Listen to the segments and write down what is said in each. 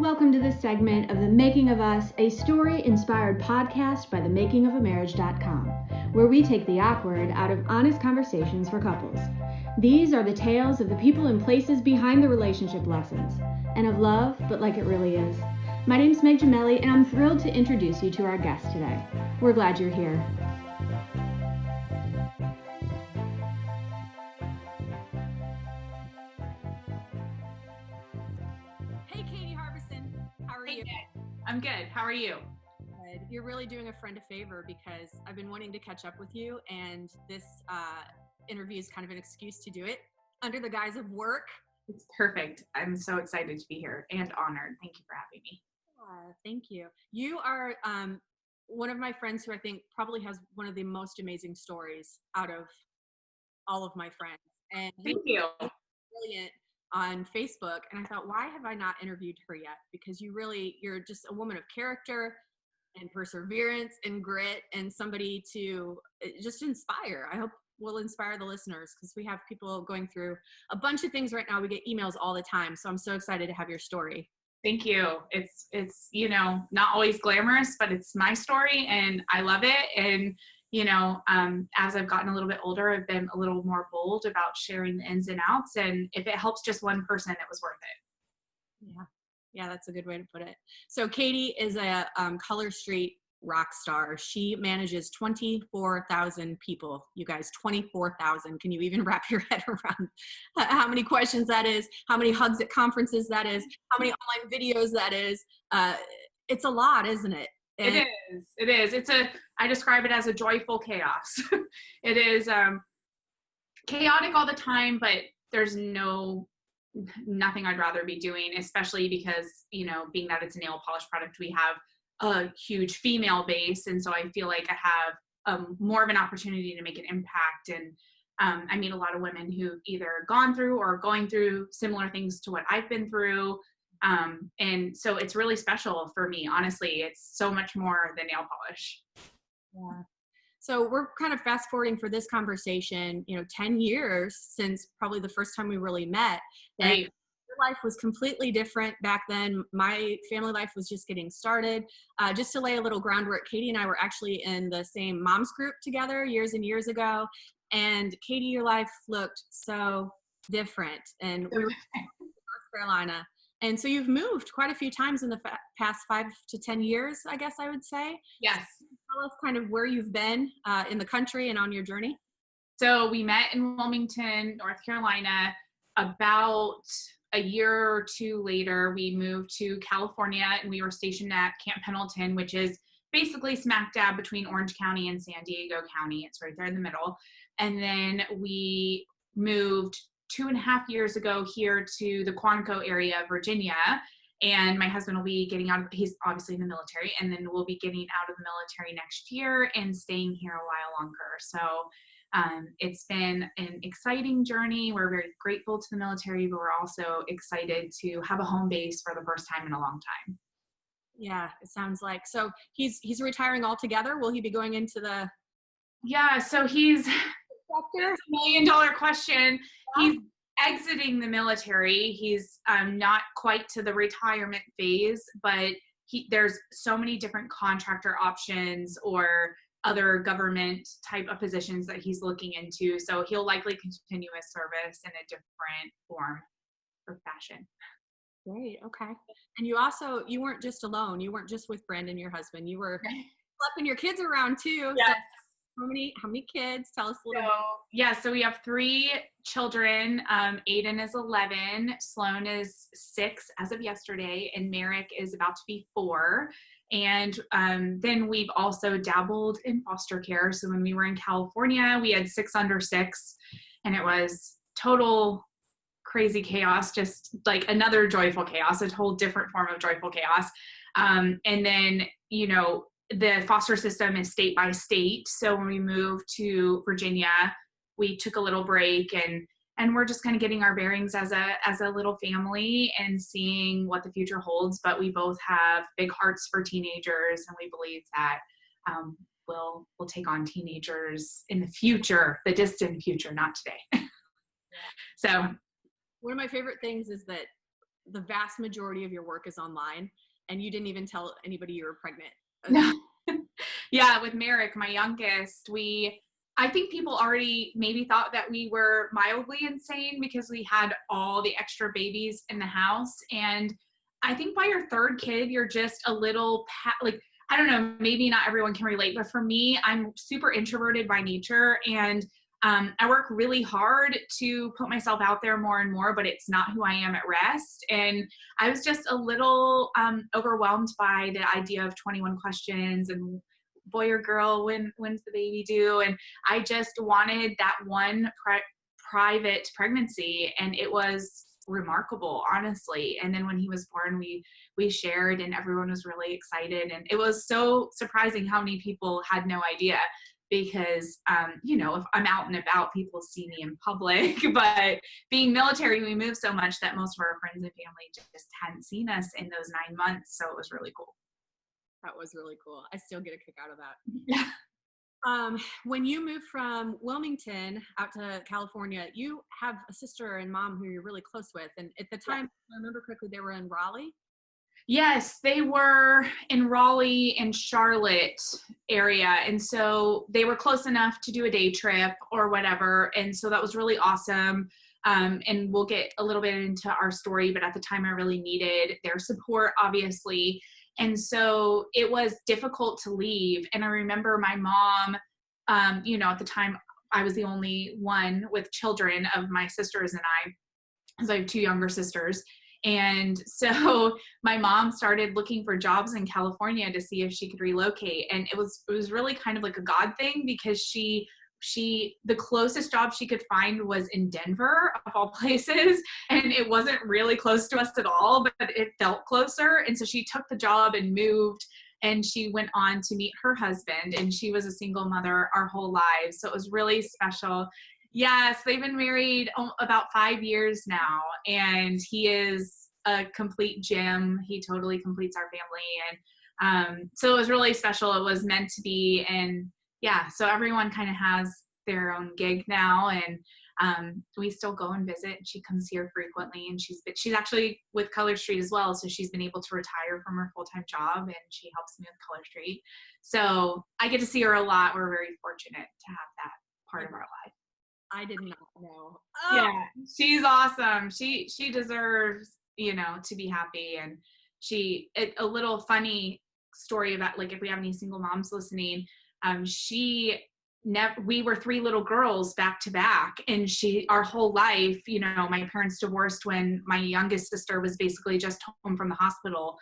Welcome to this segment of The Making of Us, a story-inspired podcast by themakingofmarriage.com, where we take the awkward out of honest conversations for couples. These are the tales of the people and places behind the relationship lessons, and of love, but like it really is. My name's Meg Gemelli, and I'm thrilled to introduce you to our guest today. We're glad you're here. Hey, Katie Harbison. How are you? I'm good. How are you? Good. You're really doing a friend a favor because I've been wanting to catch up with you, and this interview is kind of an excuse to do it under the guise of work. It's perfect. I'm so excited to be here and honored. Thank you for having me. Thank you. You are one of my friends who I think probably has one of the most amazing stories out of all of my friends. And Thank you. Brilliant on Facebook, and I thought, why have I not interviewed her yet? Because you're just a woman of character and perseverance and grit, and somebody to just inspire. I hope will inspire the listeners, because we have people going through a bunch of things right now. We get emails all the time, so I'm so excited to have your story. Thank you. It's not always glamorous, but it's my story and I love it. And as I've gotten a little bit older, I've been a little more bold about sharing the ins and outs. And if it helps just one person, it was worth it. Yeah, that's a good way to put it. So Katie is a Color Street rock star. She manages 24,000 people. You guys, 24,000. Can you even wrap your head around how many questions that is, how many hugs at conferences that is, how many online videos that is? It's a lot, isn't it? It is. I describe it as a joyful chaos. It is chaotic all the time, but there's nothing I'd rather be doing, especially because, being that it's a nail polish product, we have a huge female base. And so I feel like I have more of an opportunity to make an impact. And I meet a lot of women who've either gone through or going through similar things to what I've been through. And so it's really special for me. Honestly, it's so much more than nail polish. Yeah. So we're kind of fast forwarding for this conversation, 10 years since probably the first time we really met. Right. Your life was completely different back then. My family life was just getting started. Just to lay a little groundwork, Katie and I were actually in the same moms group together years and years ago. And Katie, your life looked so different. And we were in North Carolina. And so you've moved quite a few times in the past 5 to 10 years, I guess I would say. Yes. Tell us kind of where you've been in the country and on your journey. So we met in Wilmington, North Carolina. About a year or two later, we moved to California, and we were stationed at Camp Pendleton, which is basically smack dab between Orange County and San Diego County. It's right there in the middle. And then we moved 2.5 years ago here to the Quantico area of Virginia. And my husband will be getting out, he's obviously in the military, and then we'll be getting out of the military next year and staying here a while longer. So it's been an exciting journey. We're very grateful to the military, but we're also excited to have a home base for the first time in a long time. Yeah, it sounds like. So he's retiring altogether. Will he be going into the? Yeah, so that's a $1 million question. He's exiting the military. He's not quite to the retirement phase, but there's so many different contractor options or other government type of positions that he's looking into. So he'll likely continue his service in a different form or fashion. Great. Okay. And you weren't just alone. You weren't just with Brandon, your husband. You were schlepping your kids around too. Yes. So how many kids? Tell us a little bit. Yeah, so we have 3 children. Aiden is 11, Sloan is 6 as of yesterday, and Merrick is about to be 4. And then we've also dabbled in foster care. So when we were in California, we had 6 under 6, and it was total crazy chaos, just like another joyful chaos, a whole different form of joyful chaos. And then, the foster system is state by state. So when we moved to Virginia, we took a little break and we're just kind of getting our bearings as a little family and seeing what the future holds. But we both have big hearts for teenagers, and we believe that we'll take on teenagers in the future, the distant future, not today. So one of my favorite things is that the vast majority of your work is online, and you didn't even tell anybody you were pregnant. No. Yeah, with Merrick, my youngest, I think people already maybe thought that we were mildly insane because we had all the extra babies in the house. And I think by your third kid, you're just a little, like, I don't know, maybe not everyone can relate, but for me, I'm super introverted by nature. And I work really hard to put myself out there more and more, but it's not who I am at rest. And I was just a little overwhelmed by the idea of 21 questions and boy or girl, when's the baby due? And I just wanted that one private pregnancy, and it was remarkable, honestly. And then when he was born, we shared, and everyone was really excited. And it was so surprising how many people had no idea, because if I'm out and about, people see me in public. But being military, we move so much that most of our friends and family just hadn't seen us in those 9 months. So it was really cool. That was really cool. I still get a kick out of that. Yeah. When you moved from Wilmington out to California, you have a sister and mom who you're really close with. And at the time, if I remember correctly, they were in Raleigh. Yes, they were in Raleigh and Charlotte area. And so they were close enough to do a day trip or whatever. And so that was really awesome. And we'll get a little bit into our story, but at the time I really needed their support, obviously. And so it was difficult to leave. And I remember my mom, at the time I was the only one with children of my sisters and I, because I have 2 younger sisters. And so my mom started looking for jobs in California to see if she could relocate. And it was really kind of like a God thing, because the closest job she could find was in Denver, of all places. And it wasn't really close to us at all, but it felt closer. And so she took the job and moved, and she went on to meet her husband, and she was a single mother our whole lives. So it was really special. Yes, they've been married about 5 years now, and he is a complete gem. He totally completes our family. And so it was really special. It was meant to be. And yeah, so everyone kind of has their own gig now, and we still go and visit. She comes here frequently, and she's actually with Color Street as well, so she's been able to retire from her full-time job, and she helps me with Color Street. So I get to see her a lot. We're very fortunate to have that part of our life. I did not know. Oh. Yeah, she's awesome. She deserves, to be happy. And a little funny story about, like, if we have any single moms listening, we were 3 little girls back to back, and our whole life, my parents divorced when my youngest sister was basically just home from the hospital.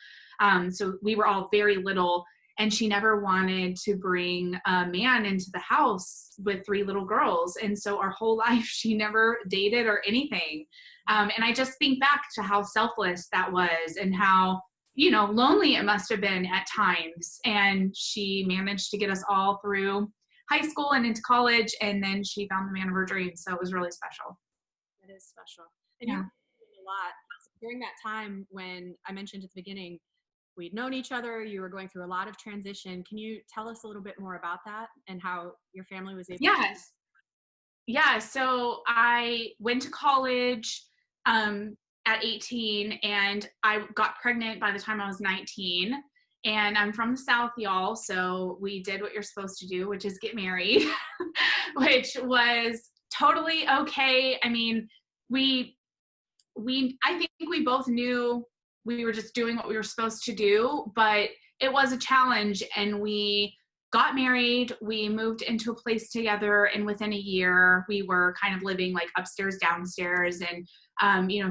So we were all very little, and she never wanted to bring a man into the house with 3 little girls. And so our whole life, she never dated or anything. And I just think back to how selfless that was, and how, lonely it must have been at times. And she managed to get us all through high school and into college, and then she found the man of her dreams. So it was really special. It is special. And you're a lot during that time when I mentioned at the beginning, we'd known each other, you were going through a lot of transition. Can you tell us a little bit more about that and how your family was able to? Yeah, so I went to college at 18, and I got pregnant by the time I was 19. And I'm from the South, y'all, so we did what you're supposed to do, which is get married, which was totally okay. I mean, I think we both knew we were just doing what we were supposed to do, but it was a challenge. And we got married, we moved into a place together, and within a year we were kind of living like upstairs, downstairs. And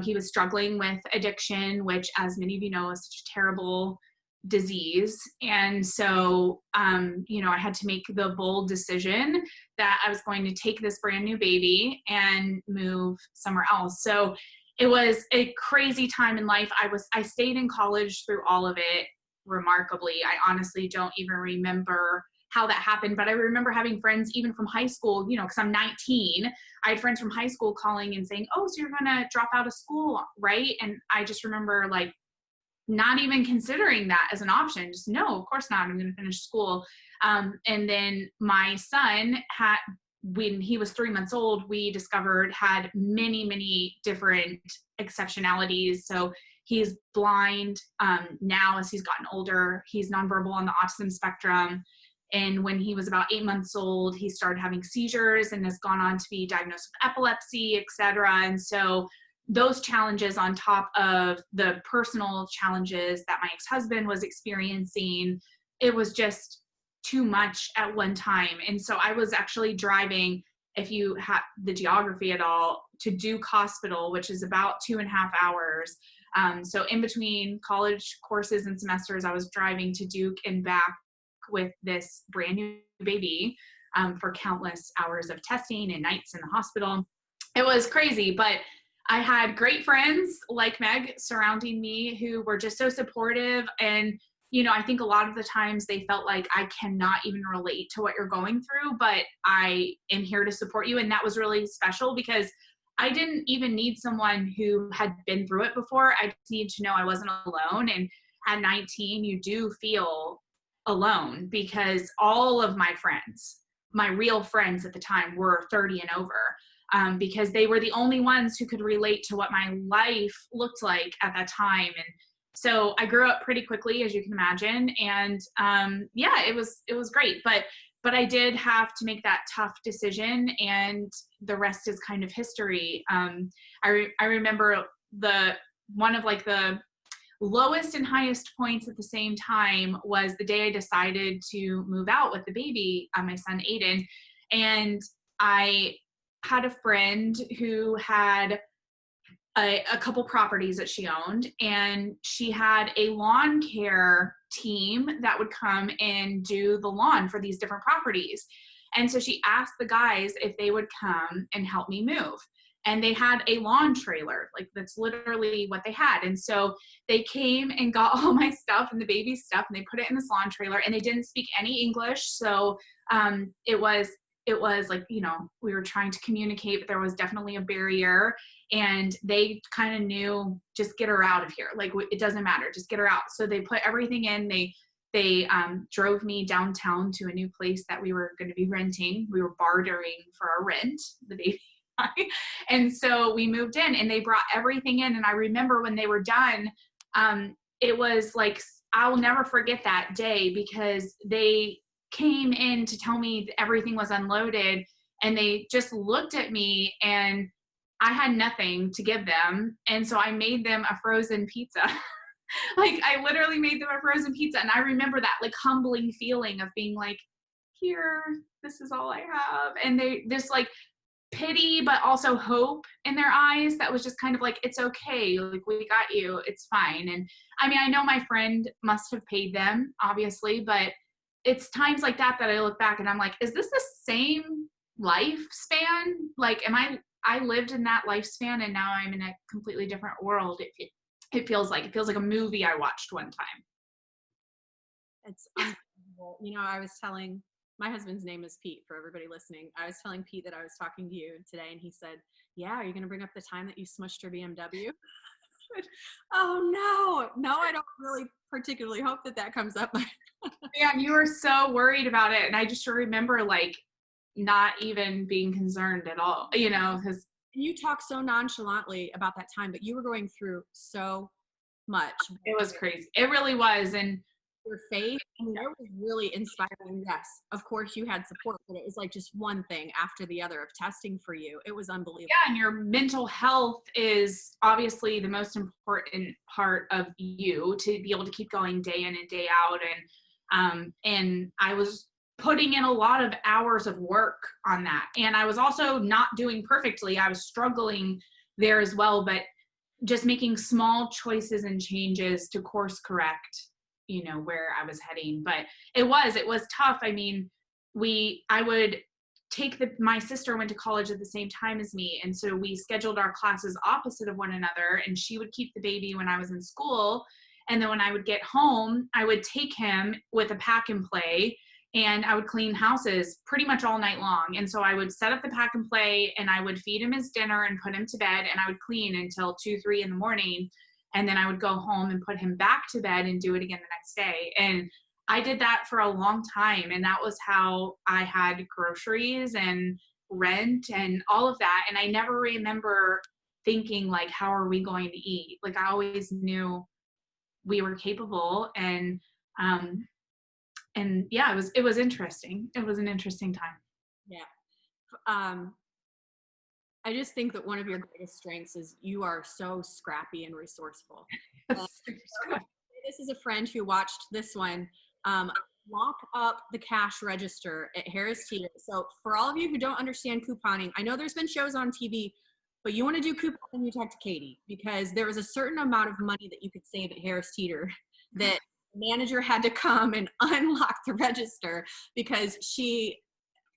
he was struggling with addiction, which, as many of you know, is such a terrible disease. And so I had to make the bold decision that I was going to take this brand new baby and move somewhere else. So it was a crazy time in life. I stayed in college through all of it remarkably. I honestly don't even remember how that happened, but I remember having friends even from high school, because I'm 19. I had friends from high school calling and saying, "Oh, so you're going to drop out of school, right?" And I just remember not even considering that as an option. Just, no, of course not. I'm going to finish school. And then my son when he was 3 months old, we discovered had many, many different exceptionalities. So He's blind now as he's gotten older. He's nonverbal on the autism spectrum. And when he was about 8 months old, he started having seizures and has gone on to be diagnosed with epilepsy, et cetera. And so those challenges on top of the personal challenges that my ex-husband was experiencing, it was just too much at one time. And so I was actually driving, if you have the geography at all, to Duke Hospital, which is about 2.5 hours. So in between college courses and semesters, I was driving to Duke and back with this brand new baby for countless hours of testing and nights in the hospital. It was crazy, but I had great friends like Meg surrounding me who were just so supportive. And, you know, I think a lot of the times they felt like I cannot even relate to what you're going through, but I am here to support you. And that was really special because I didn't even need someone who had been through it before. I just needed to know I wasn't alone. And at 19, you do feel alone because all of my friends, my real friends at the time, were 30 and over, because they were the only ones who could relate to what my life looked like at that time. And so I grew up pretty quickly, as you can imagine. And yeah, it was great. But I did have to make that tough decision, and the rest is kind of history. I remember one of like the lowest and highest points at the same time was the day I decided to move out with the baby, my son Aiden. And I had a friend who had a couple properties that she owned, and she had a lawn care team that would come and do the lawn for these different properties. And so she asked the guys if they would come and help me move. And they had a lawn trailer, like that's literally what they had. And so they came and got all my stuff and the baby's stuff, and they put it in this lawn trailer, and they didn't speak any English. So it was like, you know, we were trying to communicate, but there was definitely a barrier. And they kind of knew, just get her out of here. Like, it doesn't matter, just get her out. So they put everything in. They drove me downtown to a new place that we were going to be renting. We were bartering for our rent, the baby. And so we moved in, and they brought everything in. And I remember when they were done, it was like, I'll never forget that day, because they came in to tell me everything was unloaded, and they just looked at me, and I had nothing to give them. And so I made them a frozen pizza. Like, I literally made them a frozen pizza. And I remember that like humbling feeling of being like, here, this is all I have. And they just like pity, but also hope in their eyes. That was just kind of like, it's okay. Like, we got you. It's fine. And I mean, I know my friend must have paid them, obviously, but it's times like that that I look back and I'm like, is this the same lifespan? Like, I lived in that lifespan, and now I'm in a completely different world. It feels like a movie I watched one time. It's unbelievable. You know, I was telling, my husband's name is Pete, for everybody listening. I was telling Pete that I was talking to you today, and he said, yeah, are you going to bring up the time that you smushed your BMW? Oh, no, I don't really particularly hope that comes up. Yeah, you were so worried about it. And I just remember like not even being concerned at all, you know, because you talk so nonchalantly about that time, but you were going through so much. It was crazy. It really was. And your faith, I mean, that was really inspiring. Yes, of course you had support, but it was like just one thing after the other of testing for you. It was unbelievable. Yeah, and your mental health is obviously the most important part of you, to be able to keep going day in and day out. And I was putting in a lot of hours of work on that. And I was also not doing perfectly. I was struggling there as well, but just making small choices and changes to course correct, you know, where I was heading. But it was tough. I mean, I would take my sister went to college at the same time as me. And so we scheduled our classes opposite of one another, and she would keep the baby when I was in school. And then when I would get home, I would take him with a pack and play, and I would clean houses pretty much all night long. And so I would set up the pack and play, and I would feed him his dinner and put him to bed, and I would clean until 2, 3 in the morning. And then I would go home and put him back to bed and do it again the next day. And I did that for a long time. And that was how I had groceries and rent and all of that. And I never remember thinking like, how are we going to eat? Like, I always knew we were capable, and yeah, it was interesting. It was an interesting time. Yeah. I just think that one of your greatest strengths is you are so scrappy and resourceful. This is a friend who watched this one lock up the cash register at Harris Teeter. So for all of you who don't understand couponing, I know there's been shows on TV, but you want to do couponing, you talk to Katie, because there was a certain amount of money that you could save at Harris Teeter that the manager had to come and unlock the register because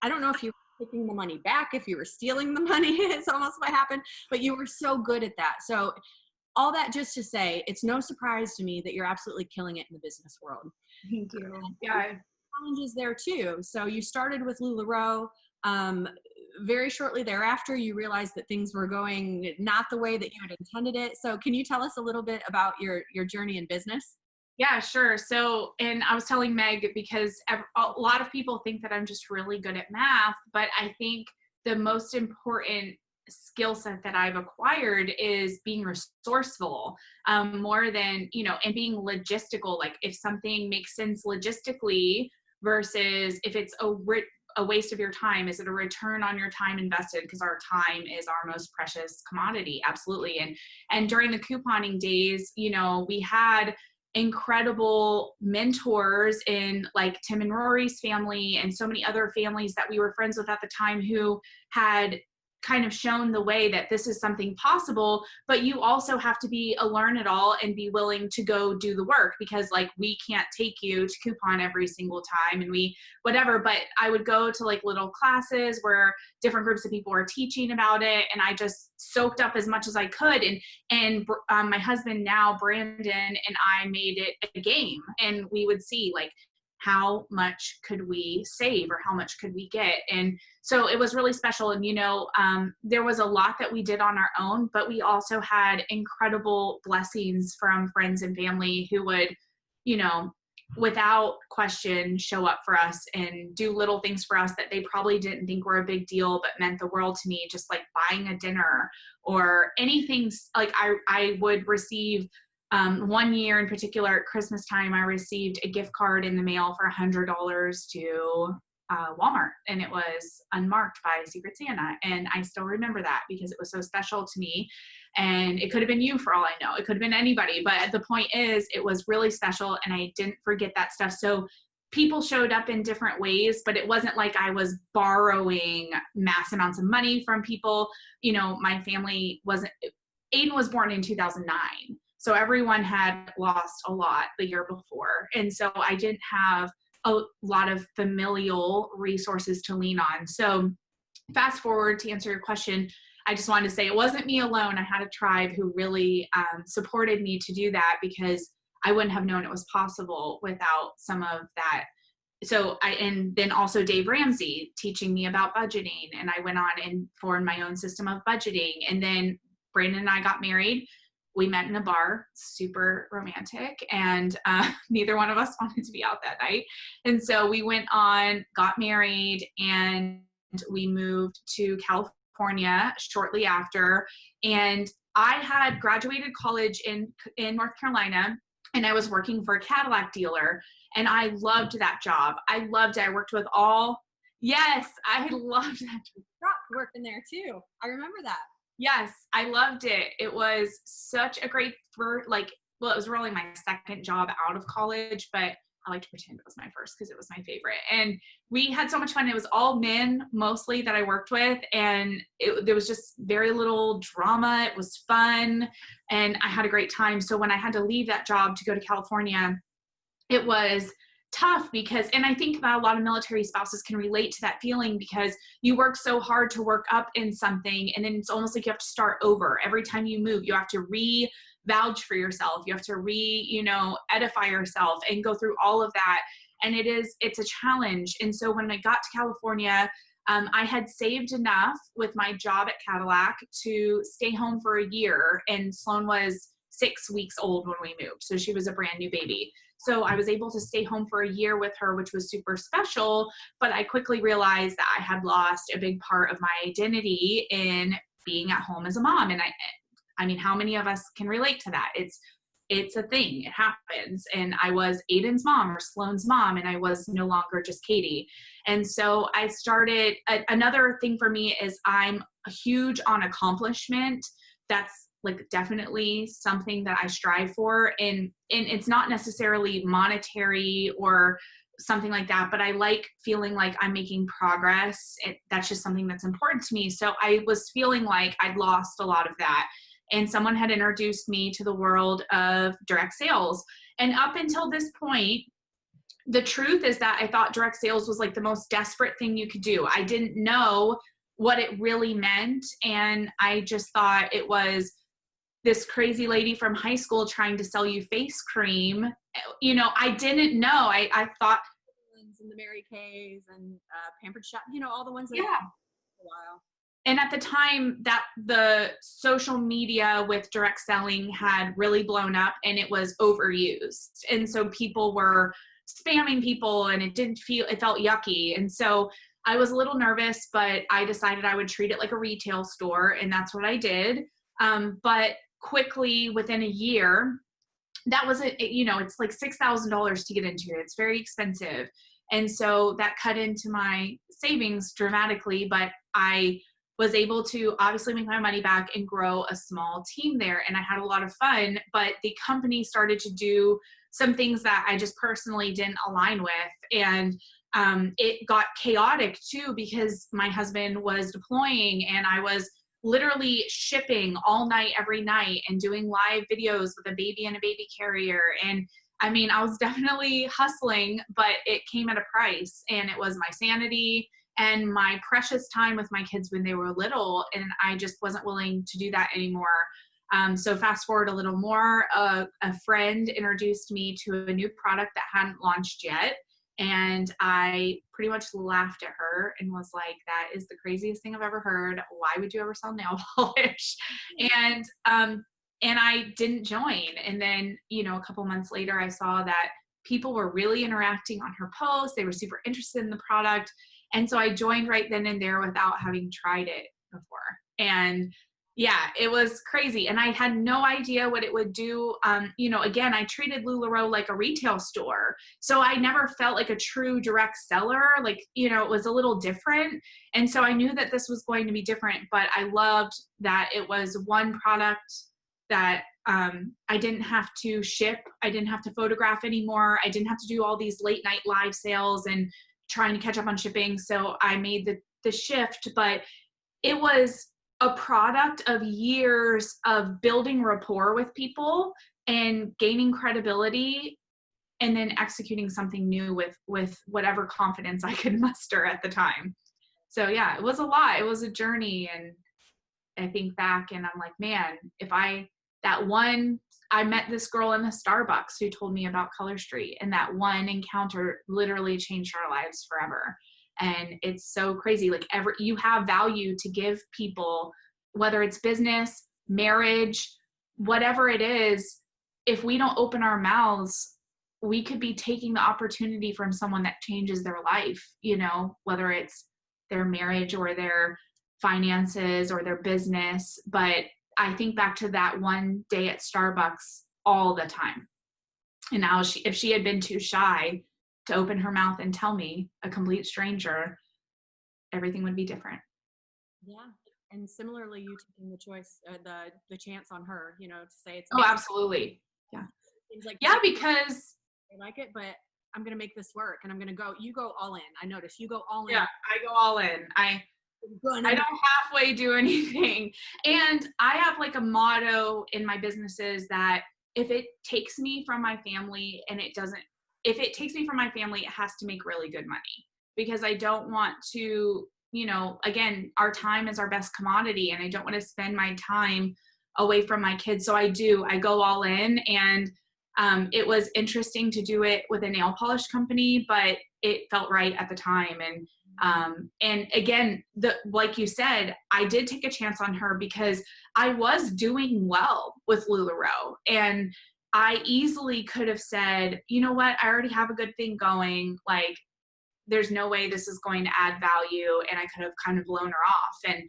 I don't know if you were taking the money back, if you were stealing the money, it's almost what happened, but you were so good at that. So all that just to say, it's no surprise to me that you're absolutely killing it in the business world. Thank you. Yeah. Challenges there too. So you started with LuLaRoe. Very shortly thereafter, you realized that things were going not the way that you had intended it. So can you tell us a little bit about your journey in business? Yeah, sure. So, and I was telling Meg, because a lot of people think that I'm just really good at math, but I think the most important skill set that I've acquired is being resourceful, more than, and being logistical. Like, if something makes sense logistically versus if it's a waste of your time, is it a return on your time invested? Because our time is our most precious commodity. Absolutely. And during the couponing days, we had incredible mentors in like Tim and Rory's family and so many other families that we were friends with at the time who had kind of shown the way that this is something possible, but you also have to be a learn-it-all and be willing to go do the work, because like, we can't take you to coupon every single time and whatever, but I would go to like little classes where different groups of people were teaching about it, and I just soaked up as much as I could, and my husband now, Brandon, and I made it a game, and we would see like, how much could we save or how much could we get? And so it was really special. And, there was a lot that we did on our own, but we also had incredible blessings from friends and family who would, without question, show up for us and do little things for us that they probably didn't think were a big deal, but meant the world to me, just like buying a dinner or anything. Like, I would receive, one year in particular at Christmas time, I received a gift card in the mail for $100 to Walmart, and it was unmarked by Secret Santa. And I still remember that because it was so special to me. And it could have been you for all I know. It could have been anybody. But the point is, it was really special, and I didn't forget that stuff. So people showed up in different ways, but it wasn't like I was borrowing mass amounts of money from people. My family Aiden was born in 2009. So everyone had lost a lot the year before. And so I didn't have a lot of familial resources to lean on. So fast forward to answer your question, I just wanted to say it wasn't me alone. I had a tribe who really supported me to do that, because I wouldn't have known it was possible without some of that. So and then also Dave Ramsey teaching me about budgeting. And I went on and formed my own system of budgeting. And then Brandon and I got married. We met in a bar, super romantic, and neither one of us wanted to be out that night. And so we went on, got married, and we moved to California shortly after. And I had graduated college in North Carolina, and I was working for a Cadillac dealer, and I loved that job. I loved it. I worked with yes, I loved that job. Working there too. I remember that. Yes, I loved it. It was such a great it was really my second job out of college, but I like to pretend it was my first because it was my favorite. And we had so much fun. It was all men mostly that I worked with, and there was just very little drama. It was fun, and I had a great time. So when I had to leave that job to go to California, it was tough and I think that a lot of military spouses can relate to that feeling, because you work so hard to work up in something, and then it's almost like you have to start over. Every time you move, you have to vouch for yourself. You have to edify yourself and go through all of that. And it's a challenge. And so when I got to California, I had saved enough with my job at Cadillac to stay home for a year. And Sloan was 6 weeks old when we moved. So she was a brand new baby. So I was able to stay home for a year with her, which was super special. But I quickly realized that I had lost a big part of my identity in being at home as a mom. And I mean, how many of us can relate to that? It's a thing. It happens. And I was Aiden's mom or Sloane's mom, and I was no longer just Katie. And so I started, another thing for me is I'm huge on accomplishment. That's like definitely something that I strive for. And it's not necessarily monetary or something like that, but I like feeling like I'm making progress. That's just something that's important to me. So I was feeling like I'd lost a lot of that. And someone had introduced me to the world of direct sales. And up until this point, the truth is that I thought direct sales was like the most desperate thing you could do. I didn't know what it really meant. And I just thought it was this crazy lady from high school trying to sell you face cream. You know, I didn't know. I thought. And the Mary Kays and Pampered Chef, you know, all the ones that Yeah. a while. And at the time that the social media with direct selling had really blown up and it was overused. And so people were spamming people and it felt yucky. And so I was a little nervous, but I decided I would treat it like a retail store. And that's what I did. But quickly within a year, that was it's like $6,000 to get into it. It's very expensive. And so that cut into my savings dramatically, but I was able to obviously make my money back and grow a small team there. And I had a lot of fun, but the company started to do some things that I just personally didn't align with. And it got chaotic too, because my husband was deploying and I was literally shipping all night, every night, and doing live videos with a baby and a baby carrier. And I mean, I was definitely hustling, but it came at a price, and it was my sanity and my precious time with my kids when they were little. And I just wasn't willing to do that anymore. So fast forward a little more, a friend introduced me to a new product that hadn't launched yet. And I pretty much laughed at her and was like, that is the craziest thing I've ever heard. Why would you ever sell nail polish? And I didn't join. And then, a couple months later, I saw that people were really interacting on her posts. They were super interested in the product. And so I joined right then and there without having tried it before. And yeah, it was crazy. And I had no idea what it would do. Again, I treated LuLaRoe like a retail store. So I never felt like a true direct seller. It was a little different. And so I knew that this was going to be different, but I loved that it was one product that I didn't have to ship. I didn't have to photograph anymore. I didn't have to do all these late night live sales and trying to catch up on shipping. So I made the shift, but it was a product of years of building rapport with people and gaining credibility, and then executing something new with whatever confidence I could muster at the time. So yeah, it was a lot. It was a journey. And I think back and I'm like, man, I met this girl in the Starbucks who told me about Color Street, and that one encounter literally changed our lives forever. And it's so crazy. You have value to give people, whether it's business, marriage, whatever it is. If we don't open our mouths, we could be taking the opportunity from someone that changes their life, whether it's their marriage or their finances or their business. But I think back to that one day at Starbucks all the time. And now if she had been too shy to open her mouth and tell me, a complete stranger, everything would be different. Yeah. And similarly, you taking the choice, the chance on her, to say it's. Oh, absolutely. Yeah. Seems like because I like it, but I'm going to make this work, and I'm going to go, you go all in. I noticed you go all in. Yeah, I go all in. I don't halfway do anything. And I have a motto in my businesses that if it takes me from my family if it takes me from my family, it has to make really good money, because I don't want to, again, our time is our best commodity, and I don't want to spend my time away from my kids. So I go all in. And it was interesting to do it with a nail polish company, but it felt right at the time. And again, like you said, I did take a chance on her because I was doing well with LuLaRoe, and I easily could have said, you know what, I already have a good thing going. there's no way this is going to add value. And I could have kind of blown her off. And,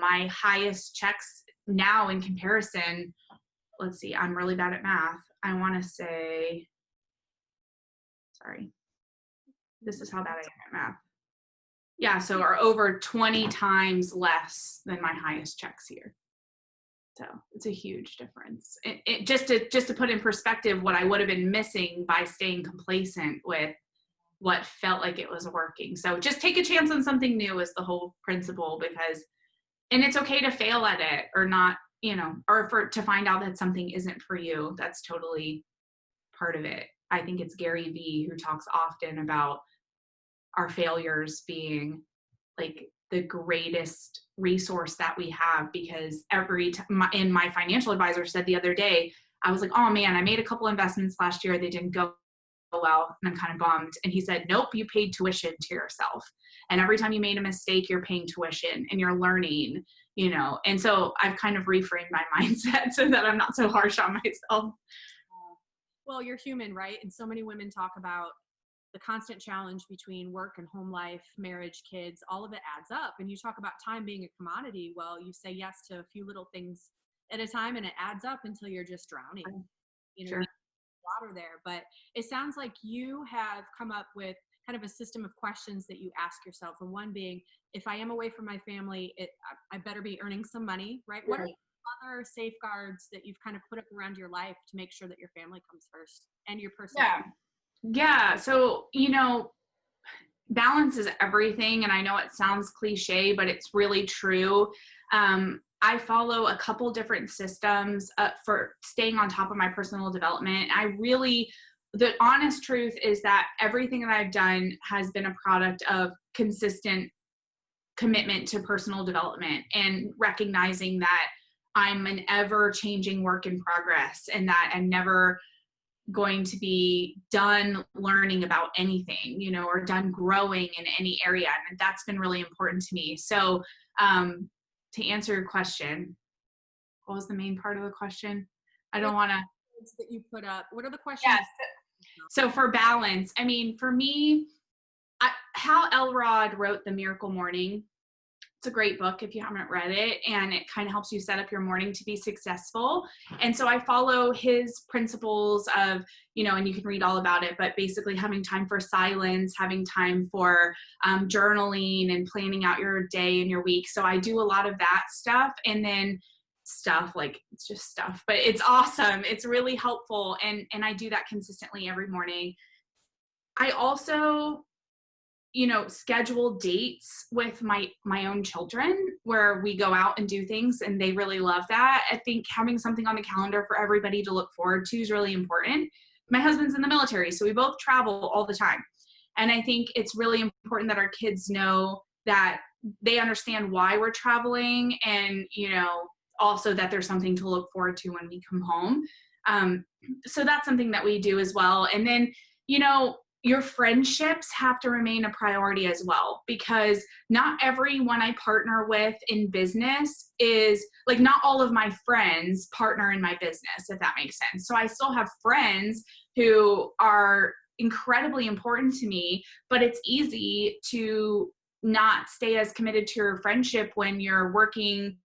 my highest checks now in comparison, let's see, I'm really bad at math. I want to say, sorry, this is how bad I am at math. Yeah, so are over 20 times less than my highest checks here. So it's a huge difference. It just to put in perspective what I would have been missing by staying complacent with what felt like it was working. So just take a chance on something new is the whole principle, and it's okay to fail at it or not, or to find out that something isn't for you. That's totally part of it. I think it's Gary Vee who talks often about our failures being like the greatest resource that we have, because every time, and my financial advisor said the other day, I was like, oh man, I made a couple investments last year. They didn't go well, and I'm kind of bummed. And he said, nope, you paid tuition to yourself. And every time you made a mistake, you're paying tuition and you're learning, and so I've kind of reframed my mindset so that I'm not so harsh on myself. Well, you're human, right? And so many women talk about the constant challenge between work and home life, marriage, kids, all of it adds up. And you talk about time being a commodity. Well, you say yes to a few little things at a time and it adds up until you're just drowning. Sure. Water there. But it sounds like you have come up with kind of a system of questions that you ask yourself. And one being, if I am away from my family, I better be earning some money, right? What are other safeguards that you've kind of put up around your life to make sure that your family comes first and your personal life? Yeah. So, balance is everything. And I know it sounds cliche, but it's really true. I follow a couple different systems for staying on top of my personal development. The honest truth is that everything that I've done has been a product of consistent commitment to personal development and recognizing that I'm an ever-changing work in progress and that I'm never going to be done learning about anything, or done growing in any area. And that's been really important to me. So to answer your question, what was the main part of the question? I don't want to. That you put up. What are the questions? Yes. So for balance, I mean, for me, Hal Elrod wrote The Miracle Morning. It's a great book if you haven't read it, and it kind of helps you set up your morning to be successful. And so I follow his principles of, and you can read all about it, but basically having time for silence, having time for journaling and planning out your day and your week. So I do a lot of that stuff. And then it's just stuff, but it's awesome. It's really helpful. And I do that consistently every morning. I also schedule dates with my own children where we go out and do things, and they really love that. I think having something on the calendar for everybody to look forward to is really important. My husband's in the military, so we both travel all the time. And I think it's really important that our kids know that they understand why we're traveling, and, also that there's something to look forward to when we come home. So that's something that we do as well. And then, your friendships have to remain a priority as well, because not everyone I partner with in business is like, not all of my friends partner in my business, if that makes sense. So I still have friends who are incredibly important to me, but it's easy to not stay as committed to your friendship when you're working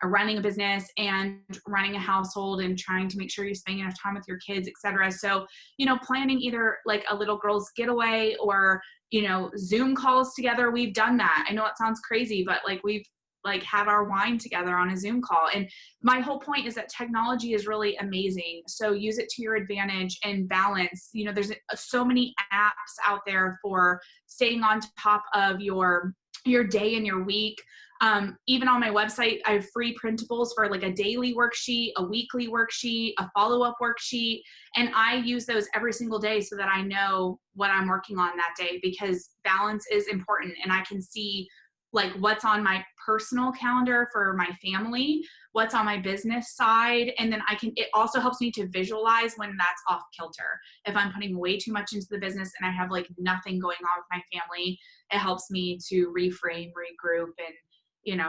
or running a business and running a household and trying to make sure you're spending enough time with your kids, et cetera. So, planning either like a little girl's getaway or, Zoom calls together. We've done that. I know it sounds crazy, but we've had our wine together on a Zoom call. And my whole point is that technology is really amazing. So use it to your advantage and balance. There's so many apps out there for staying on top of your day and your week. Even on my website, I have free printables for like a daily worksheet, a weekly worksheet, a follow-up worksheet. And I use those every single day so that I know what I'm working on that day, because balance is important. And I can see what's on my personal calendar for my family, what's on my business side. And then it also helps me to visualize when that's off kilter. If I'm putting way too much into the business and I have nothing going on with my family, it helps me to reframe, regroup, and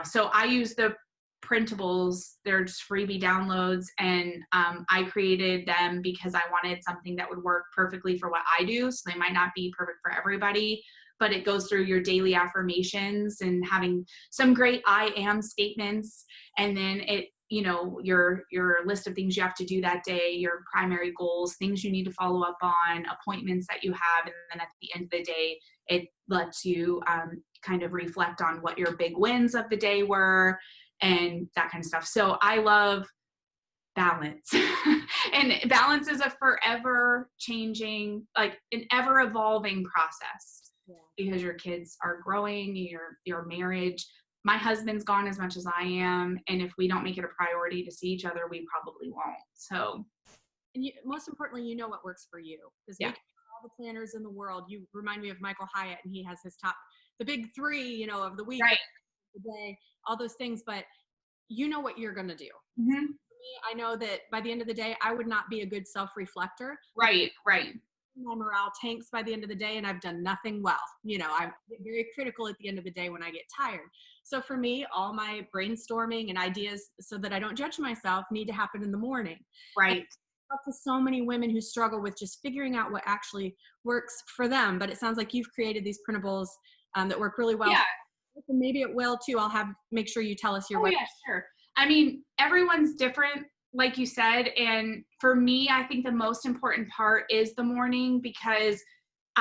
so I use the printables. They're just freebie downloads, and I created them because I wanted something that would work perfectly for what I do. So they might not be perfect for everybody, but it goes through your daily affirmations and having some great I am statements, and then it, you know, your list of things you have to do that day, your primary goals, things you need to follow up on, appointments that you have, and then at the end of the day, it lets you kind of reflect on what your big wins of the day were and that kind of stuff. So I love balance. And balance is a forever changing, like an ever evolving process. Yeah. Because your kids are growing, your marriage. My husband's gone as much as I am, and if we don't make it a priority to see each other, we probably won't. So, and most importantly, you know what works for you. Because all the planners in the world, you remind me of Michael Hyatt, and he has his the big three, you know, of the week, right, the day, all those things. But you know what you're going to do. Mm-hmm. For me, I know that by the end of the day, I would not be a good self-reflector. Right. My morale tanks by the end of the day, and I've done nothing well. You know, I'm very critical at the end of the day when I get tired. So for me, all my brainstorming and ideas, so that I don't judge myself, need to happen in the morning. Right. I talk to so many women who struggle with just figuring out what actually works for them. But it sounds like you've created these printables that work really well. Yeah. And maybe it will too. Make sure you tell us your website. Yeah, sure. I mean, everyone's different, like you said. And for me, I think the most important part is the morning, because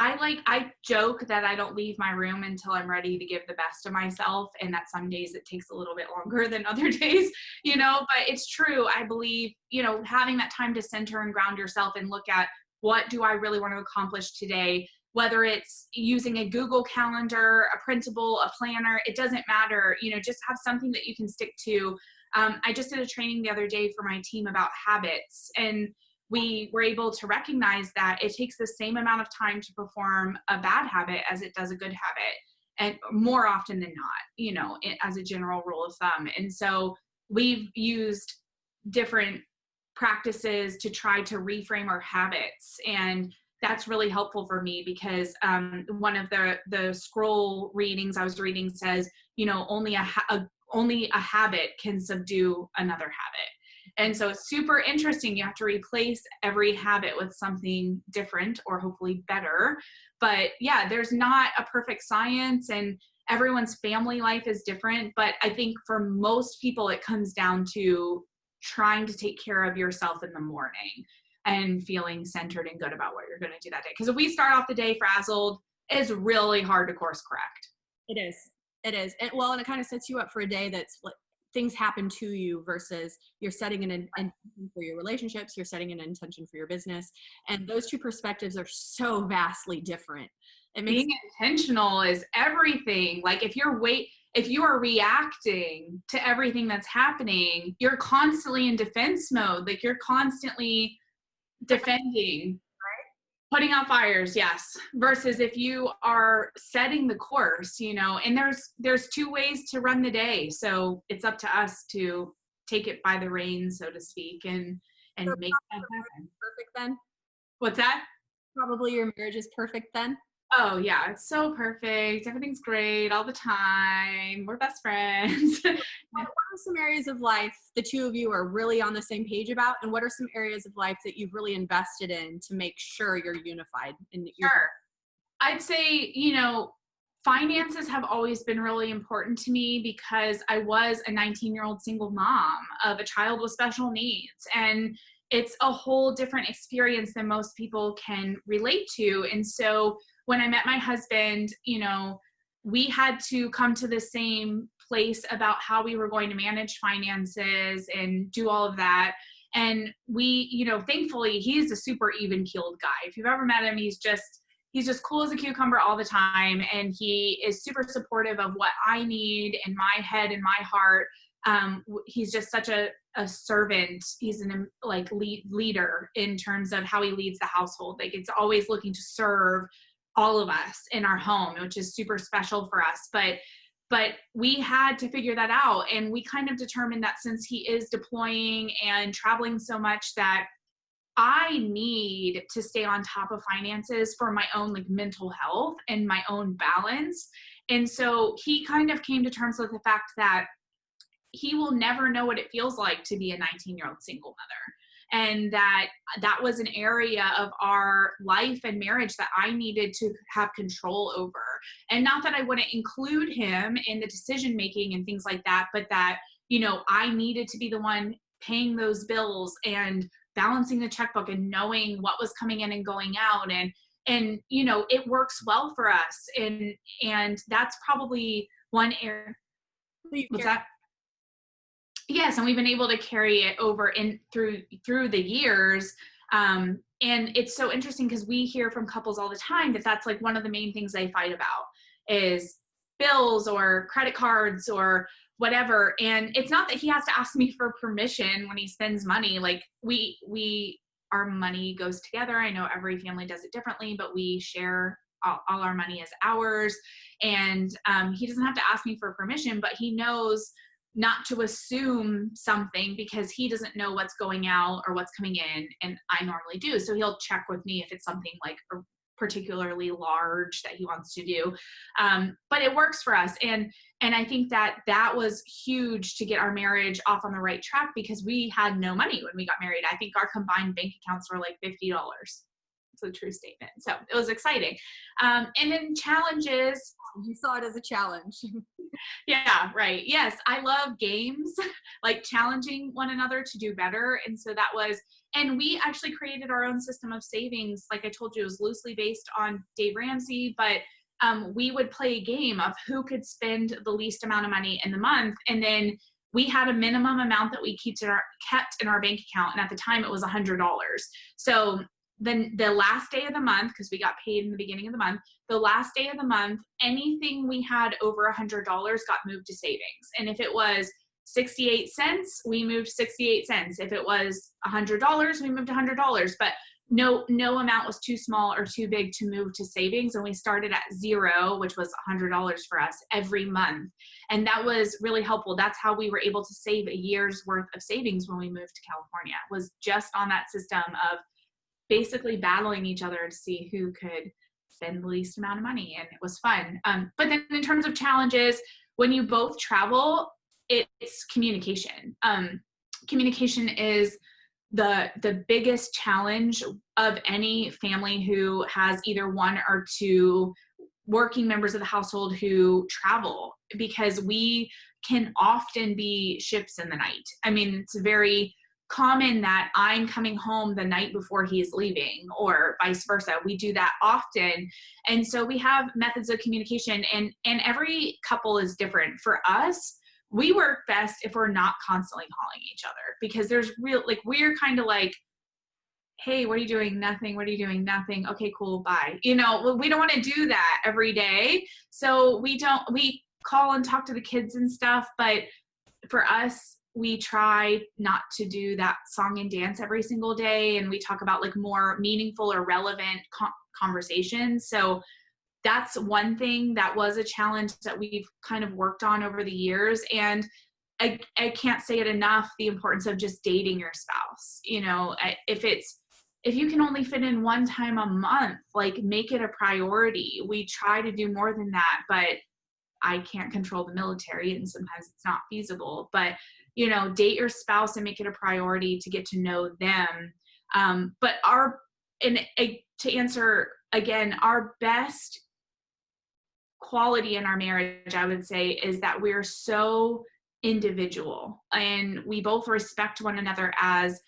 I joke that I don't leave my room until I'm ready to give the best of myself. And that some days it takes a little bit longer than other days, you know, but it's true. I believe, you know, having that time to center and ground yourself and look at what do I really want to accomplish today, whether it's using a Google Calendar, a printable, a planner, it doesn't matter, you know, just have something that you can stick to. I just did a training the other day for my team about habits, and we were able to recognize that it takes the same amount of time to perform a bad habit as it does a good habit, and more often than not, you know, as a general rule of thumb. And so we've used different practices to try to reframe our habits, and that's really helpful for me, because one of the scroll readings I was reading says, you know, only a habit can subdue another habit. And so it's super interesting. You have to replace every habit with something different, or hopefully better. But yeah, there's not a perfect science, and everyone's family life is different. But I think for most people, it comes down to trying to take care of yourself in the morning and feeling centered and good about what you're going to do that day. Because if we start off the day frazzled, it's really hard to course correct. It is. And it kind of sets you up for a day that's like things happen to you, versus you're setting an intention for your relationships, you're setting an intention for your business. And those two perspectives are so vastly different. Being intentional is everything. Like if you are reacting to everything that's happening, you're constantly in defense mode. Like you're constantly defending, putting out fires. Yes. Versus if you are setting the course, you know, and there's two ways to run the day. So it's up to us to take it by the reins, so to speak, and so make that happen. Perfect then? What's that? Probably your marriage is perfect then? Oh yeah, it's so perfect. Everything's great all the time. We're best friends. What are some areas of life the two of you are really on the same page about? And what are some areas of life that you've really invested in to make sure you're unified? Sure. I'd say, you know, finances have always been really important to me, because I was a 19-year-old single mom of a child with special needs. And it's a whole different experience than most people can relate to. And so when I met my husband, you know, we had to come to the same place about how we were going to manage finances and do all of that. And we, you know, thankfully, he's a super even-keeled guy. If you've ever met him, he's just cool as a cucumber all the time. And he is super supportive of what I need in my head and my heart. He's just such a servant. He's an leader in terms of how he leads the household. Like it's always looking to serve all of us in our home, which is super special for us. But we had to figure that out. And we kind of determined that since he is deploying and traveling so much, that I need to stay on top of finances for my own like mental health and my own balance. And so he kind of came to terms with the fact that he will never know what it feels like to be a 19-year-old single mother. And that was an area of our life and marriage that I needed to have control over. And not that I wouldn't include him in the decision making and things like that, but that, you know, I needed to be the one paying those bills and balancing the checkbook and knowing what was coming in and going out. And you know, it works well for us. And that's probably one area. What's that? Yes, and we've been able to carry it over in through the years. And it's so interesting because we hear from couples all the time that that's like one of the main things they fight about is bills or credit cards or whatever. And it's not that he has to ask me for permission when he spends money. Like our money goes together. I know every family does it differently, but we share all our money as ours. And he doesn't have to ask me for permission, but he knows not to assume something because he doesn't know what's going out or what's coming in, and I normally do. So he'll check with me if it's something like particularly large that he wants to do. But it works for us. And I think that was huge to get our marriage off on the right track because we had no money when we got married. I think our combined bank accounts were like $50. It's a true statement. So it was exciting. And then challenges. You saw it as a challenge. Yeah, right. Yes. I love games, like challenging one another to do better. And so that was, and we actually created our own system of savings. Like I told you, it was loosely based on Dave Ramsey, but we would play a game of who could spend the least amount of money in the month. And then we had a minimum amount that we kept in our bank account. And at the time it was $100. So then the last day of the month, because we got paid in the beginning of the month, the last day of the month, anything we had over $100 got moved to savings. And if it was 68 cents, we moved 68 cents. If it was $100, we moved $100. But no amount was too small or too big to move to savings. And we started at zero, which was $100 for us every month. And that was really helpful. That's how we were able to save a year's worth of savings when we moved to California, was just on that system of basically battling each other to see who could spend the least amount of money. And it was fun. But then in terms of challenges, when you both travel, it's communication. Communication is the biggest challenge of any family who has either one or two working members of the household who travel, because we can often be ships in the night. I mean, it's very common that I'm coming home the night before he's leaving, or vice versa. We do that often. And so we have methods of communication, and every couple is different. For us, we work best if we're not constantly calling each other, because there's we're kind of like, hey, what are you doing? Nothing. What are you doing? Nothing. Okay, cool. Bye. You know, we don't want to do that every day. So we call and talk to the kids and stuff. But for us, we try not to do that song and dance every single day. And we talk about like more meaningful or relevant conversations. So that's one thing that was a challenge that we've kind of worked on over the years. And I can't say it enough, the importance of just dating your spouse. You know, if you can only fit in one time a month, like make it a priority. We try to do more than that, but I can't control the military and sometimes it's not feasible. But you know, date your spouse and make it a priority to get to know them. But to answer again, our best quality in our marriage, I would say, is that we're so individual and we both respect one another as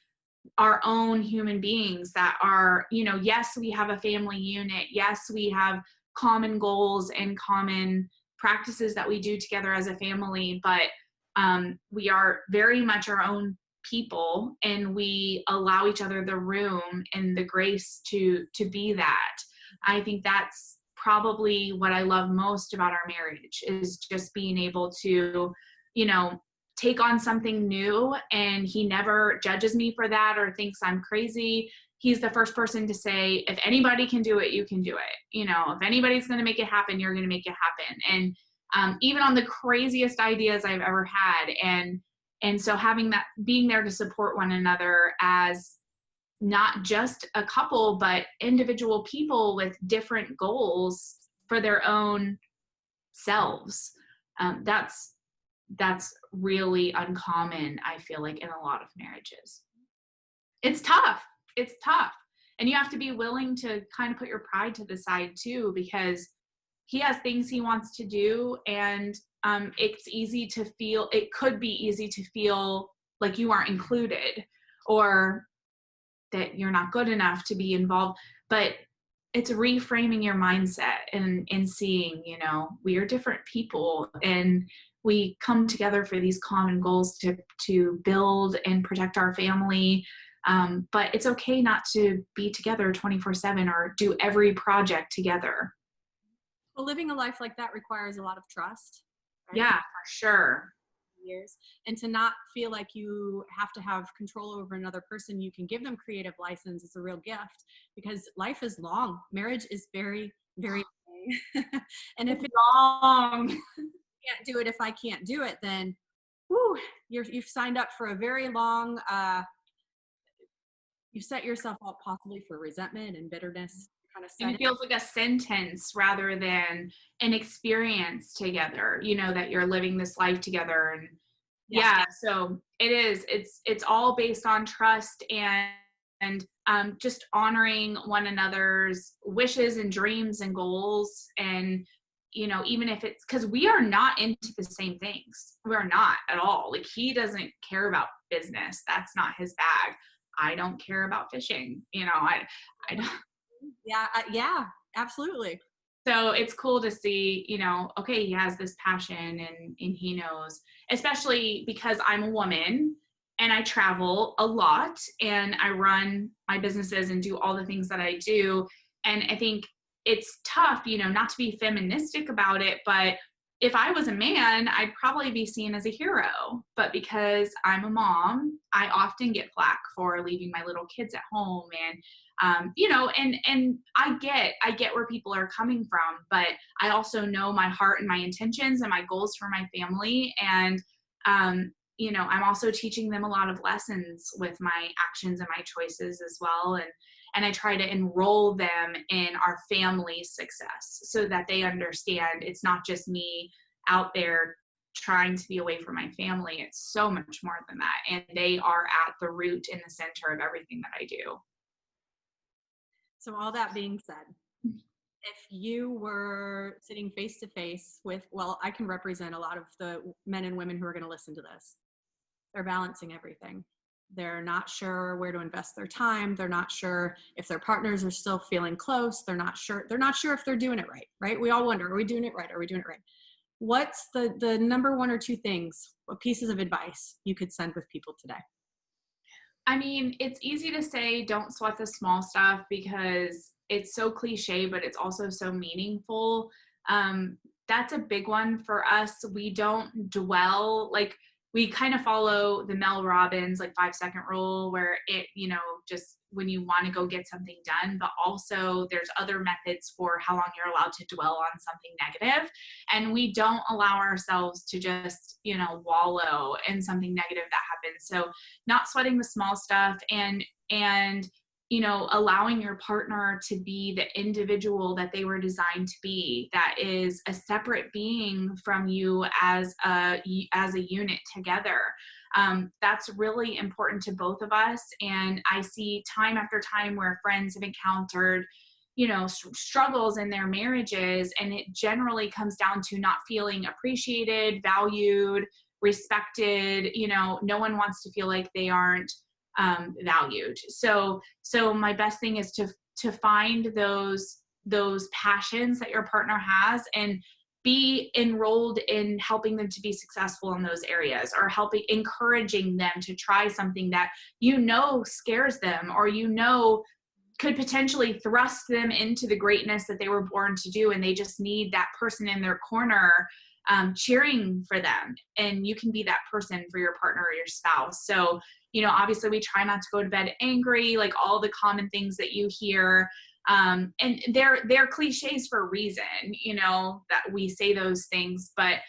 our own human beings that are, you know, yes, we have a family unit. Yes, we have common goals and common practices that we do together as a family, but we are very much our own people, and we allow each other the room and the grace to be that. I think that's probably what I love most about our marriage, is just being able to, you know, take on something new, and he never judges me for that or thinks I'm crazy. He's the first person to say, if anybody can do it, you can do it. You know, if anybody's going to make it happen, you're going to make it happen. And even on the craziest ideas I've ever had. And so having that, being there to support one another as not just a couple, but individual people with different goals for their own selves. That's that's really uncommon, I feel like, in a lot of marriages. It's tough. It's tough. And you have to be willing to kind of put your pride to the side too, because he has things he wants to do. And it could be easy to feel like you aren't included or that you're not good enough to be involved. But it's reframing your mindset and seeing, we are different people and we come together for these common goals to build and protect our family. But it's okay not to be together 24/7 or do every project together. Well, living a life like that requires a lot of trust. Right? Yeah, for sure. Years, and to not feel like you have to have control over another person. You can give them creative license. It's a real gift because life is long. Marriage is very, very long. And if it's long, can't do it, if I can't do it, then whoo, you've signed up for a very long, you set yourself up possibly for resentment and bitterness. And it feels like a sentence rather than an experience together, that you're living this life together. And yeah, so it's all based on trust and just honoring one another's wishes and dreams and goals. And, even if it's because we are not into the same things, we're not at all. Like, he doesn't care about business. That's not his bag. I don't care about fishing. I don't. Yeah, absolutely. So it's cool to see, okay, he has this passion and he knows, especially because I'm a woman and I travel a lot and I run my businesses and do all the things that I do. And I think it's tough, not to be feministic about it, but if I was a man, I'd probably be seen as a hero. But because I'm a mom, I often get flack for leaving my little kids at home. And, and I get where people are coming from, but I also know my heart and my intentions and my goals for my family. And, I'm also teaching them a lot of lessons with my actions and my choices as well. And I try to enroll them in our family's success so that they understand it's not just me out there trying to be away from my family. It's so much more than that. And they are at the root and the center of everything that I do. So all that being said, if you were sitting face to face with, I can represent a lot of the men and women who are going to listen to this. They're balancing everything. They're not sure where to invest their time. They're not sure if their partners are still feeling close. They're not sure if they're doing it right, right? We all wonder, are we doing it right? Are we doing it right? What's the number one or two things, what pieces of advice you could send with people today? I mean, it's easy to say don't sweat the small stuff because it's so cliche, but it's also so meaningful. That's a big one for us. We don't dwell, we kind of follow the Mel Robbins 5-second rule where it, just when you want to go get something done, but also there's other methods for how long you're allowed to dwell on something negative. And we don't allow ourselves to just, wallow in something negative that happens. So not sweating the small stuff and allowing your partner to be the individual that they were designed to be, that is a separate being from you as a unit together. That's really important to both of us. And I see time after time where friends have encountered, struggles in their marriages, and it generally comes down to not feeling appreciated, valued, respected. No one wants to feel like they aren't valued. So my best thing is to find those passions that your partner has and be enrolled in helping them to be successful in those areas, or encouraging them to try something that scares them, or could potentially thrust them into the greatness that they were born to do, and they just need that person in their corner cheering for them. And you can be that person for your partner or your spouse. So obviously we try not to go to bed angry, all the common things that you hear. And they're cliches for a reason, that we say those things, but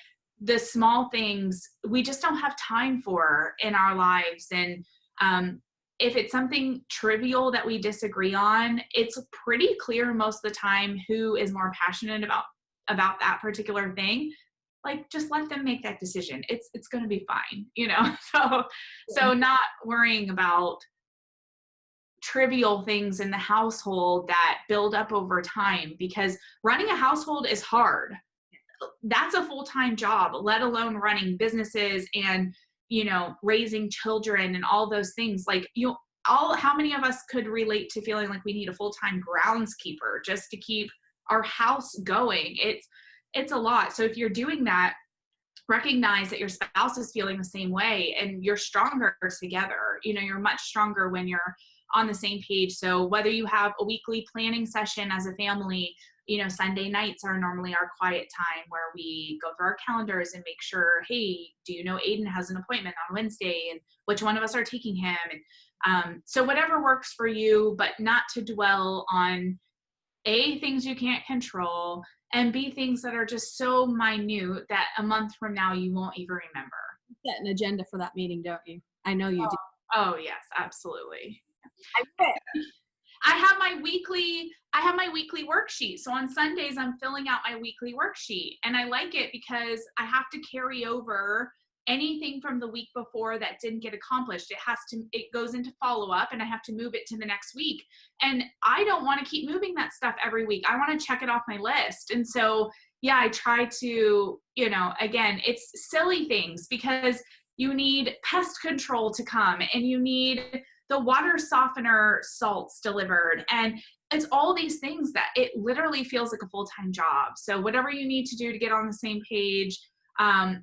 the small things we just don't have time for in our lives. And if it's something trivial that we disagree on, it's pretty clear most of the time who is more passionate about that particular thing. like, just let them make that decision. It's going to be fine, you know? So not worrying about trivial things in the household that build up over time, because running a household is hard. That's a full-time job, let alone running businesses and, you know, raising children and all those things. Like, how many of us could relate to feeling like we need a full-time groundskeeper just to keep our house going? It's a lot. So if you're doing that, recognize that your spouse is feeling the same way, and you're stronger together. You know, you're much stronger when you're on the same page. So whether you have a weekly planning session as a family, you know, Sunday nights are normally our quiet time where we go through our calendars and make sure, hey, do you know Aiden has an appointment on Wednesday, and which one of us are taking him? And so whatever works for you, but not to dwell on A, things you can't control, and B, things that are just so minute that a month from now you won't even remember. You set an agenda for that meeting, don't you? I know you do. Oh yes, absolutely. I have my weekly worksheet. So on Sundays, I'm filling out my weekly worksheet, and I like it because I have to carry over anything from the week before that didn't get accomplished. It goes into follow-up, and I have to move it to the next week. And I don't want to keep moving that stuff every week. I want to check it off my list. And so, yeah, I try to, you know, again, it's silly things, because you need pest control to come, and you need the water softener salts delivered. And it's all these things that it literally feels like a full-time job. So whatever you need to do to get on the same page,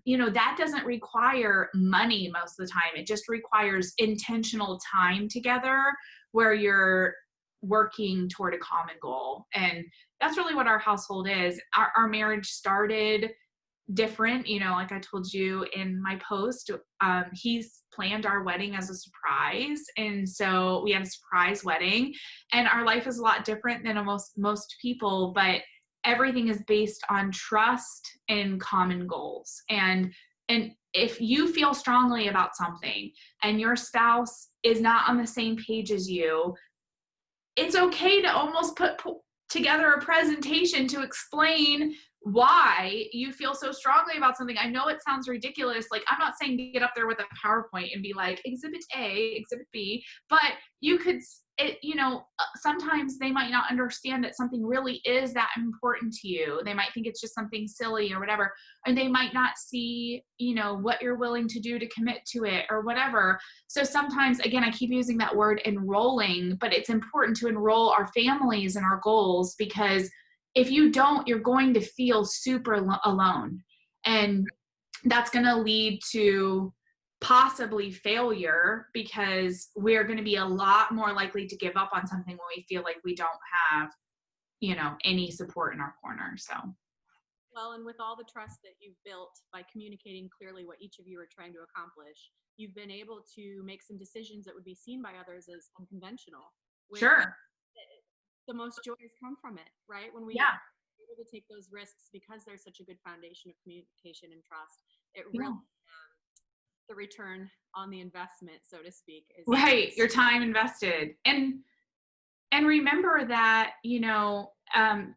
you know, that doesn't require money most of the time. It just requires intentional time together where you're working toward a common goal. And that's really what our household is. Our marriage started different, you know, like I told you in my post, he's planned our wedding as a surprise. And so we had a surprise wedding, and our life is a lot different than most people, but everything is based on trust and common goals. And if you feel strongly about something and your spouse is not on the same page as you, it's okay to almost put together a presentation to explain why you feel so strongly about something. I know it sounds ridiculous. Like, I'm not saying get up there with a PowerPoint and be like, exhibit A, exhibit B, but you could, you know, sometimes they might not understand that something really is that important to you. They might think it's just something silly or whatever, and they might not see, you know, what you're willing to do to commit to it or whatever. So sometimes, again, I keep using that word enrolling, but it's important to enroll our families in our goals, because if you don't, you're going to feel super alone. And that's going to lead to possibly failure, because we're going to be a lot more likely to give up on something when we feel like we don't have, you know, any support in our corner. So. Well, and with all the trust that you've built by communicating clearly what each of you are trying to accomplish, you've been able to make some decisions that would be seen by others as unconventional. Sure. The most joys come from it, right? When we are able to take those risks, because there's such a good foundation of communication and trust, it really, the return on the investment, so to speak, is right. Your time invested. And remember that, you know,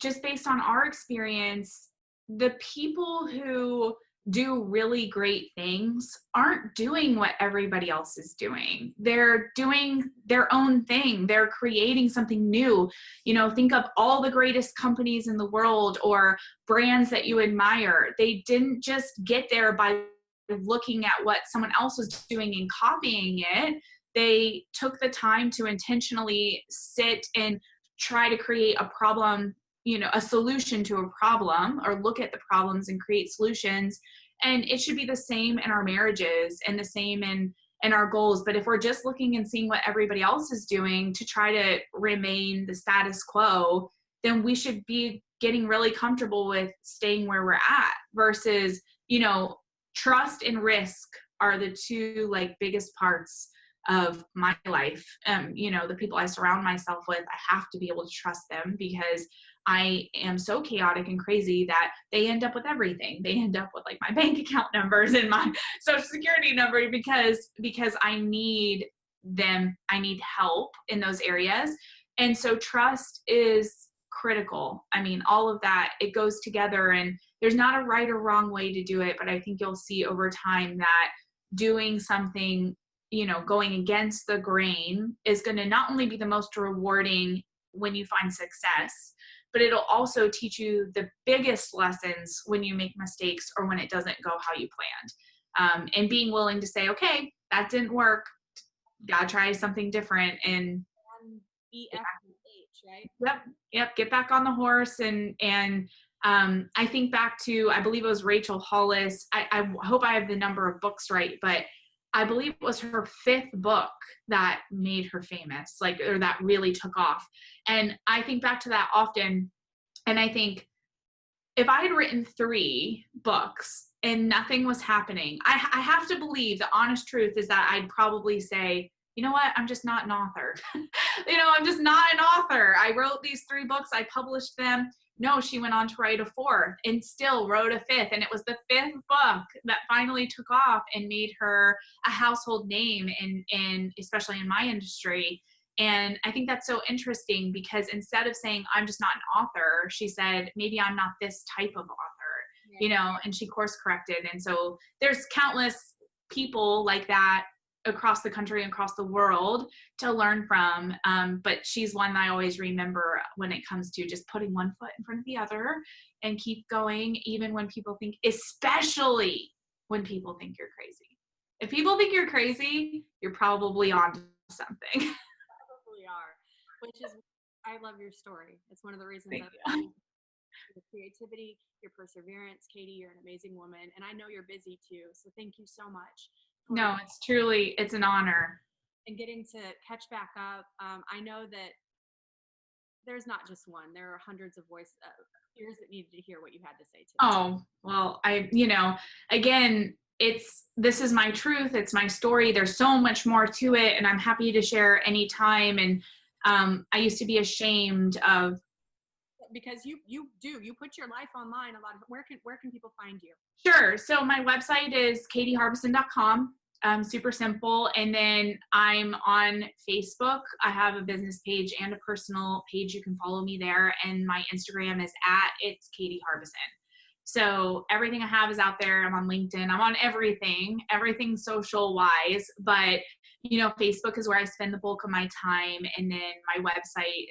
just based on our experience, the people who do really great things aren't doing what everybody else is doing. They're doing their own thing. They're creating something new. You know, think of all the greatest companies in the world or brands that you admire. They didn't just get there by looking at what someone else was doing and copying it. They took the time to intentionally sit and try to create a problem, you know, a solution to a problem, or look at the problems and create solutions. And it should be the same in our marriages and the same in our goals. But if we're just looking and seeing what everybody else is doing to try to remain the status quo, then we should be getting really comfortable with staying where we're at, versus, you know, trust and risk are the two like biggest parts of my life. You know, the people I surround myself with, I have to be able to trust them, because I am so chaotic and crazy that they end up with everything. They end up with like my bank account numbers and my social security number, because I need them. I need help in those areas. And so trust is critical. I mean, all of that, it goes together, and there's not a right or wrong way to do it, but I think you'll see over time that doing something, going against the grain is going to not only be the most rewarding when you find success, but it'll also teach you the biggest lessons when you make mistakes or when it doesn't go how you planned. And being willing to say, okay, that didn't work. Gotta try something different. And EFH, right? Yep. Get back on the horse. And I think back to, I believe it was Rachel Hollis. I hope I have the number of books right, but I believe it was her 5th book that made her famous, or that really took off. And I think back to that often. And I think if I had written 3 books and nothing was happening, I have to believe the honest truth is that I'd probably say, you know what? I'm just not an author. I'm just not an author. I wrote these 3 books. I published them. No, she went on to write a 4th and still wrote a 5th. And it was the 5th book that finally took off and made her a household name, and especially in my industry. And I think that's so interesting because instead of saying, I'm just not an author, she said, maybe I'm not this type of author, and she course corrected. And so there's countless people like that across the country and across the world to learn from. But she's one that I always remember when it comes to just putting one foot in front of the other and keep going, even when people think, especially when people think you're crazy. If people think you're crazy, you're probably on to something. Probably are, which is, I love your story. It's one of the reasons I love your creativity, your perseverance. Katie, you're an amazing woman, and I know you're busy too, so thank you so much. No, it's an honor. And getting to catch back up. I know that there's not just one. There are hundreds of ears that needed to hear what you had to say today. Oh, well, again, this is my truth. It's my story. There's so much more to it, and I'm happy to share anytime. And I used to be ashamed of, because you put your life online a lot. Where can people find you? Sure. So my website is katieharbison.com. Super simple. And then I'm on Facebook. I have a business page and a personal page. You can follow me there. And my Instagram is @it's Katie Harbison. So everything I have is out there. I'm on LinkedIn. I'm on everything social wise, but Facebook is where I spend the bulk of my time. And then my website,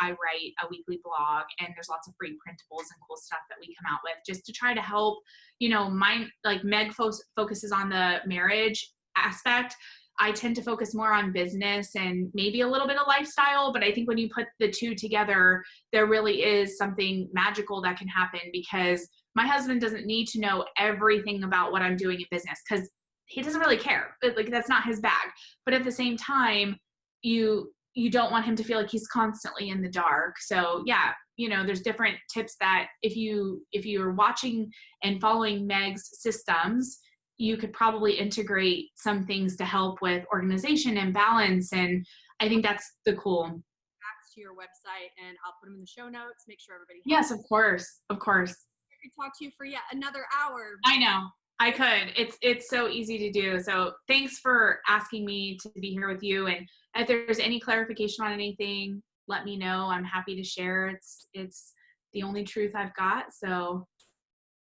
I write a weekly blog, and there's lots of free printables and cool stuff that we come out with just to try to help, mine, like Meg focuses on the marriage aspect. I tend to focus more on business and maybe a little bit of lifestyle, but I think when you put the two together, there really is something magical that can happen, because my husband doesn't need to know everything about what I'm doing in business because he doesn't really care. Like, that's not his bag. But at the same time, you don't want him to feel like he's constantly in the dark. So yeah, there's different tips that if you're watching and following Meg's systems, you could probably integrate some things to help with organization and balance. And I think that's the cool. To your website, and I'll put them in the show notes. Make sure everybody. Yes, of course. I could talk to you for yet another hour. I know. I could. It's so easy to do. So thanks for asking me to be here with you. And if there's any clarification on anything, let me know. I'm happy to share. It's the only truth I've got. So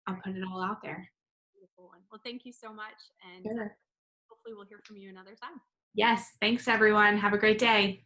I'll put it all out there. Beautiful one. Well, thank you so much. And Sure. hopefully we'll hear from you another time. Yes. Thanks, everyone. Have a great day.